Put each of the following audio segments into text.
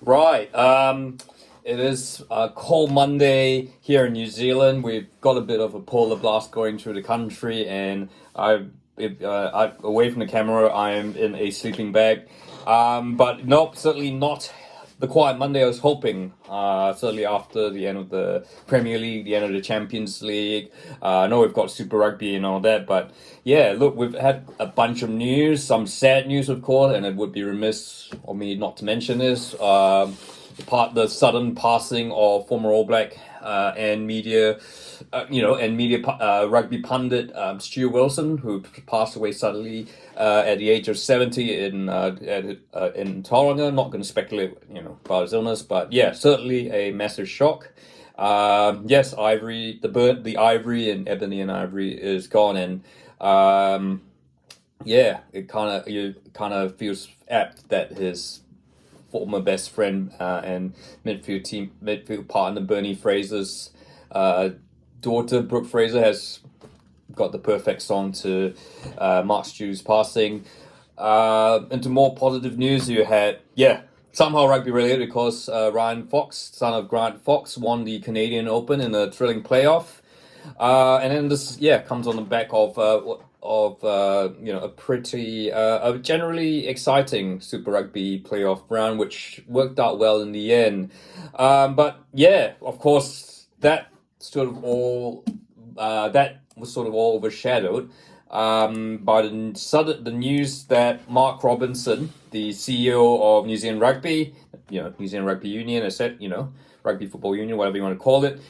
Right. It is a cold Monday here in New Zealand. We've got a bit of a polar blast going through the country, and away from the camera, I am in a sleeping bag. But nope, certainly not the quiet Monday I was hoping. Certainly after the end of the Premier League, the end of the Champions League. I know we've got Super Rugby and all that, but yeah, look, we've had a bunch of news, some sad news, of course, and it would be remiss of me not to mention this. The sudden passing of former All Black and media, rugby pundit Stu Wilson, who passed away suddenly at the age of 70 in Tauranga. Not going to speculate, about his illness, but yeah, certainly a massive shock. Yes, Ivory, the Ivory and Ebony and Ivory is gone, and it kind of feels apt that his former best friend and midfield partner Bernie Fraser's daughter Brooke Fraser has got the perfect song to mark Stu's passing. Into more positive news, you had somehow rugby related because Ryan Fox, son of Grant Fox, won the Canadian Open in a thrilling playoff. And then this comes on the back of a pretty generally exciting Super Rugby playoff round, which worked out well in the end. But yeah, of course, that was sort of all overshadowed by the news that Mark Robinson, the CEO of New Zealand Rugby, New Zealand Rugby Union, Rugby Football Union, whatever you want to call it,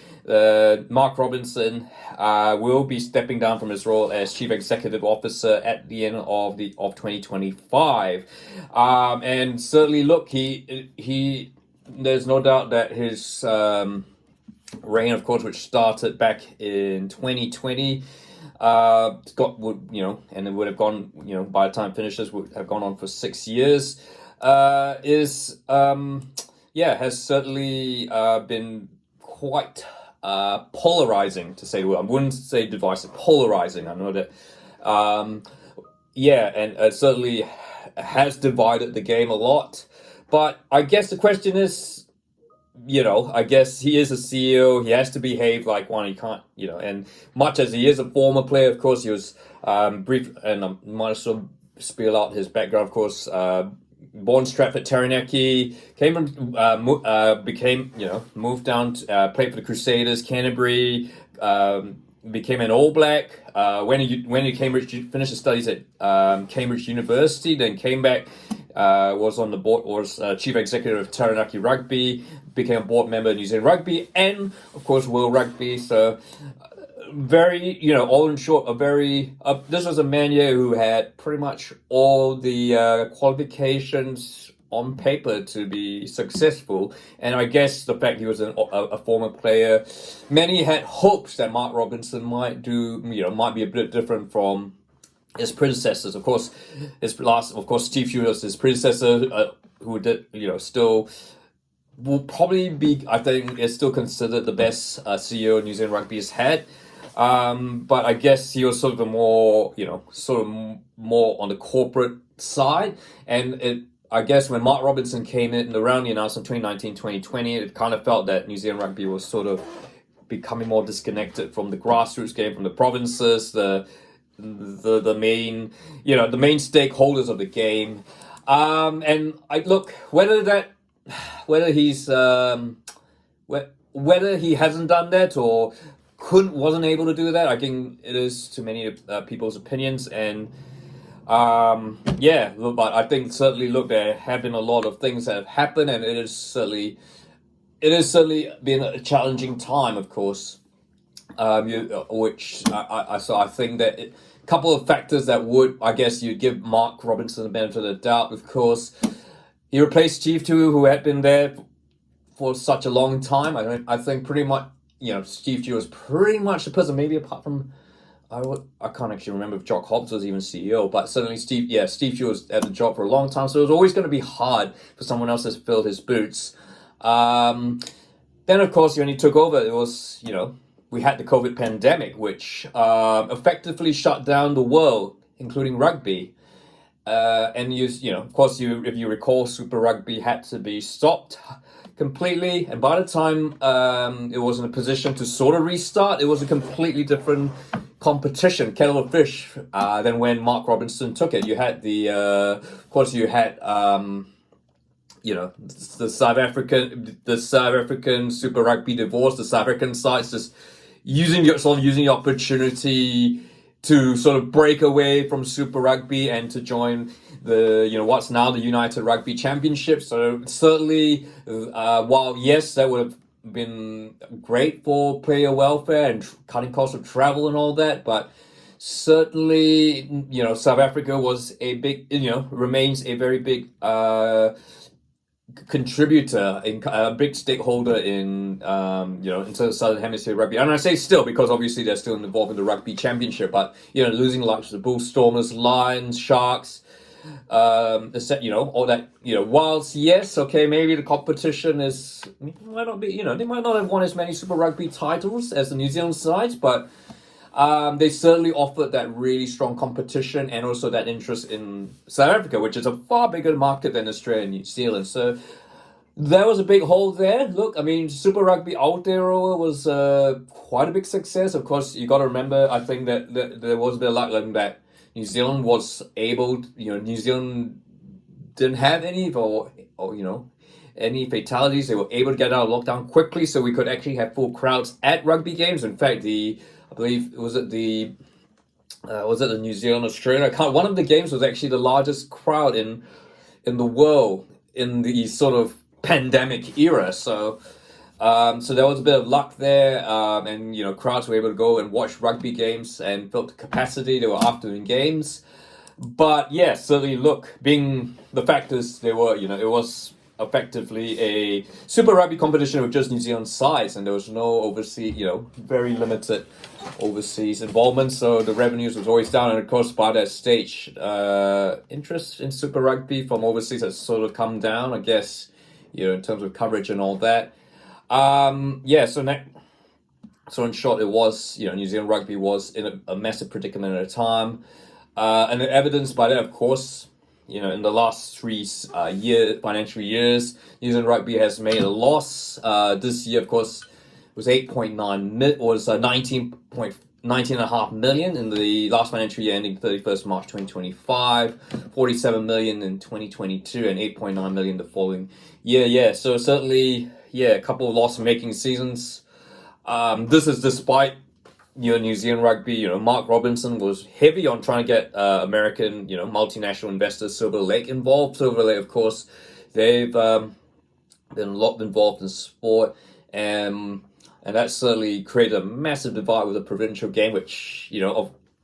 Mark Robinson will be stepping down from his role as Chief Executive Officer at the end of 2025. And certainly, look, he there's no doubt that his reign, of course, which started back in 2020, and it would have gone, by the time finishes would have gone on for 6 years, has certainly been quite polarizing, to say the word. I wouldn't say divisive, polarizing. I know that, and it certainly has divided the game a lot. But I guess the question is, I guess he is a CEO. He has to behave like one. He can't, and much as he is a former player, of course, he was brief, and I might as well spill out his background, of course. Born Stratford Taranaki, moved down, played for the Crusaders, Canterbury, became an All Black. Went to Cambridge, finished his studies at Cambridge University, then came back, was on the board, was Chief Executive of Taranaki Rugby, became a board member of New Zealand Rugby, and of course World Rugby. So very, all in short, this was a man here who had pretty much all the qualifications on paper to be successful. And I guess the fact he was a former player, many had hopes that Mark Robinson might be a bit different from his predecessors. Of course, Steve Hughes was his predecessor, who did, still will probably be, I think, is still considered the best CEO New Zealand Rugby has had. But I guess he was sort of more on the corporate side. And I guess when Mark Robinson came in around the announcement 2019-2020, it kind of felt that New Zealand Rugby was sort of becoming more disconnected from the grassroots game, from the provinces, the main stakeholders of the game. And I look, whether he hasn't done that or wasn't able to do that, I think it is to many people's opinions. And but I think certainly, look, there have been a lot of things that have happened, and it has certainly been a challenging time, of course. Which I think that a couple of factors that would, I guess, you'd give Mark Robinson the benefit of the doubt. Of course, he replaced Steve Tew, who had been there for such a long time. I think pretty much, Steve Tew was pretty much the person, maybe apart from, I can't actually remember if Jock Hobbs was even CEO, but certainly Steve Tew was at the job for a long time, so it was always going to be hard for someone else to fill his boots. Then, of course, when he took over, it was, we had the COVID pandemic, which effectively shut down the world, including rugby. And of course, if you recall, Super Rugby had to be stopped completely. And by the time it was in a position to sort of restart, it was a completely different competition, kettle of fish, than when Mark Robinson took it. You had of course, you had the South African Super Rugby divorce, the South African sides just using the opportunity to sort of break away from Super Rugby and to join what's now the United Rugby Championship. So certainly, while yes, that would have been great for player welfare and cutting costs of travel and all that, but certainly, South Africa was a big, remains a very big contributor, a big stakeholder into the Southern Hemisphere rugby. And I say still because obviously they're still involved in the Rugby Championship, but losing like the Bull Stormers, Lions, Sharks, all that. Whilst yes, okay, maybe the competition might not be. They might not have won as many Super Rugby titles as the New Zealand sides, but they certainly offered that really strong competition and also that interest in South Africa, which is a far bigger market than Australia and New Zealand. So there was a big hole there. Look, I mean, Super Rugby Aotearoa was quite a big success. Of course, you got to remember, I think that there was a bit of luck that New Zealand was able, New Zealand didn't have any any fatalities. They were able to get out of lockdown quickly, so we could actually have full crowds at rugby games. In fact, I believe was it the New Zealand Australia? One of the games was actually the largest crowd in the world in the sort of pandemic era. So there was a bit of luck there, and crowds were able to go and watch rugby games and filled the capacity. There were afternoon games, but yeah, certainly look, being the factors there were, it was effectively a Super Rugby competition with just New Zealand sides, and there was no overseas, very limited overseas involvement, so the revenues was always down. And of course, by that stage, interest in Super Rugby from overseas has sort of come down, I guess, in terms of coverage and all that. So in short, it was, New Zealand Rugby was in a massive predicament at a time, and evidenced by that, of course. In the last 3 financial years, New Zealand Rugby has made a loss. This year, of course, was 19.5 million in the last financial year ending 31st March 2025, 47 million in 2022, and 8.9 million the following year. Yeah, so certainly, a couple of loss-making seasons. This is despite New Zealand Rugby, Mark Robinson was heavy on trying to get American, multinational investors, Silver Lake, involved. Silver Lake, of course, they've been a lot involved in sport, and that certainly created a massive divide with the provincial game, which,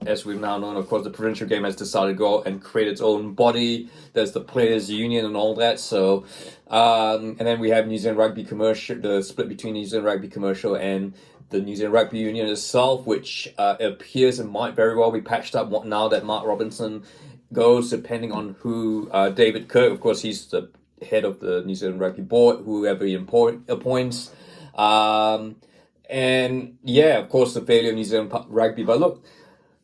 as we've now known, of course, the provincial game has decided to go and create its own body. There's the Players Union and all that. So, and then we have New Zealand Rugby Commercial, the split between New Zealand Rugby Commercial and the New Zealand Rugby Union itself, which appears and might very well be patched up now that Mark Robinson goes, depending on who David Kirk, of course, he's the head of the New Zealand Rugby Board, whoever he appoints. And yeah, of course, the failure of New Zealand Rugby. But look,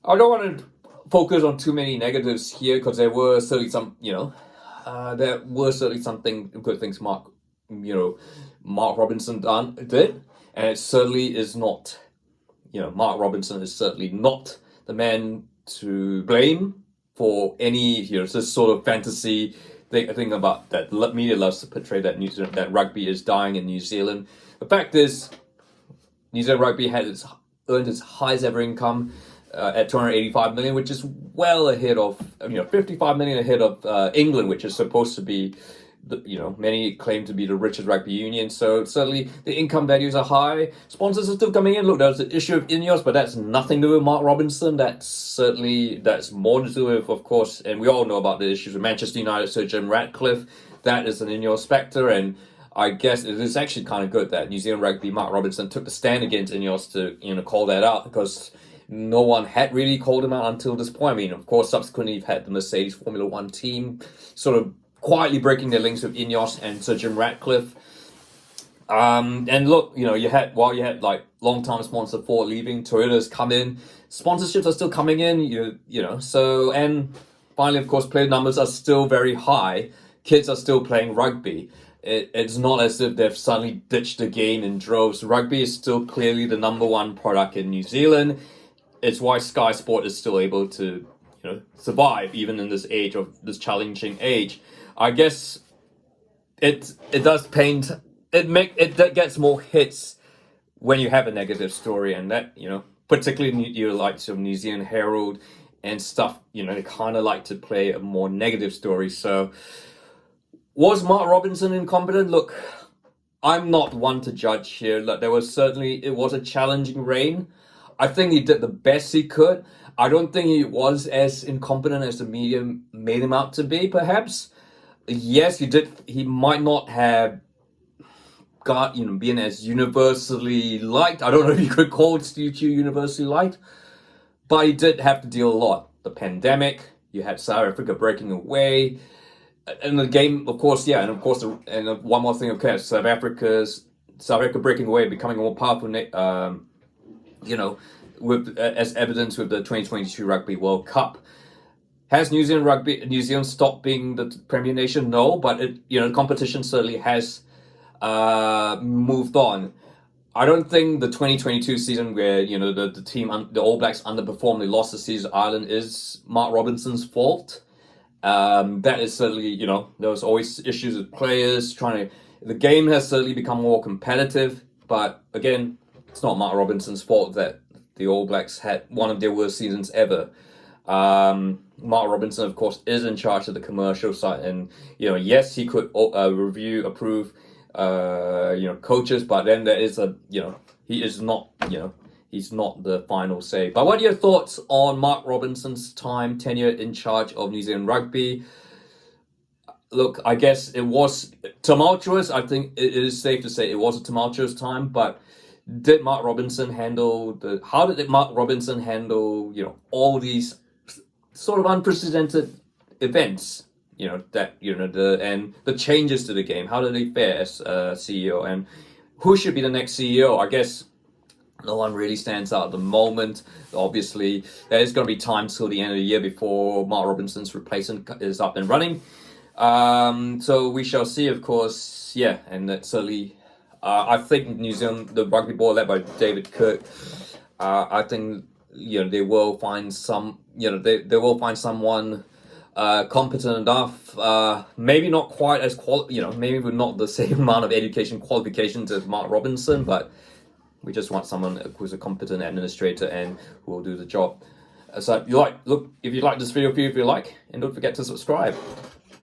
I don't want to focus on too many negatives here because there were certainly some, good things Mark Robinson did. And it certainly is not, Mark Robinson is certainly not the man to blame for any, this sort of fantasy thing about that media loves to portray that rugby is dying in New Zealand. The fact is, New Zealand Rugby has earned its highest ever income at 285 million, which is well ahead of, 55 million ahead of England, which is supposed to be, many claim to be the richest rugby union. So certainly the income values are high. Sponsors are still coming in. Look, there's the issue of Ineos, but that's nothing to do with Mark Robinson. That's more to do with, of course, and we all know about the issues with Manchester United, Sir Jim Ratcliffe. That is an Ineos factor, and I guess it is actually kind of good that New Zealand Rugby, Mark Robinson, took the stand against Ineos to, call that out, because no one had really called him out until this point. I mean, of course, subsequently you've had the Mercedes Formula One team sort of quietly breaking their links with Ineos and Sir Jim Ratcliffe. And look, you had like long-time sponsor Ford leaving, Toyota's come in, sponsorships are still coming in, so, and finally, of course, player numbers are still very high. Kids are still playing rugby. It's not as if they've suddenly ditched the game in droves. Rugby is still clearly the number one product in New Zealand. It's why Sky Sport is still able to, survive even in this age of this challenging age. I guess it does paint it gets more hits when you have a negative story, and that particularly your likes of New Zealand Herald and stuff, they kind of like to play a more negative story. So was Mark Robinson incompetent? Look, I'm not one to judge here. Look, it was a challenging reign. I think he did the best he could. I don't think he was as incompetent as the media made him out to be, perhaps. Yes, he might not have got, being as universally liked. I don't know if you could call Steve Q universally liked, but he did have to deal a lot. The pandemic, you had South Africa breaking away, and the game, of course, and one more thing, okay, South Africa breaking away, becoming a more powerful, with as evidence with the 2022 Rugby World Cup. Has New Zealand stopped being the Premier Nation? No, but the competition certainly has moved on. I don't think the 2022 season where the team, the All Blacks underperformed, they lost the season to Ireland, is Mark Robinson's fault. That is certainly, there was always issues with players the game has certainly become more competitive, but again, it's not Mark Robinson's fault that the All Blacks had one of their worst seasons ever. Mark Robinson, of course, is in charge of the commercial side, and yes, he could approve coaches, but then there is he is not he's not the final say. But what are your thoughts on Mark Robinson's tenure in charge of New Zealand Rugby? Look, I guess it was tumultuous. I think it is safe to say it was a tumultuous time, but how did Mark Robinson handle all these sort of unprecedented events, and the changes to the game? How did he fare as CEO, and who should be the next CEO? I guess no one really stands out at the moment. Obviously, there's going to be time till the end of the year before Mark Robinson's replacement is up and running. So we shall see, of course. Yeah, and that certainly, I think New Zealand, the rugby board led by David Kirk, I think they will find they will find someone competent enough. Maybe not quite as maybe with not the same amount of education qualifications as Mark Robinson, but we just want someone who's a competent administrator and who will do the job. So if you like this video, and don't forget to subscribe.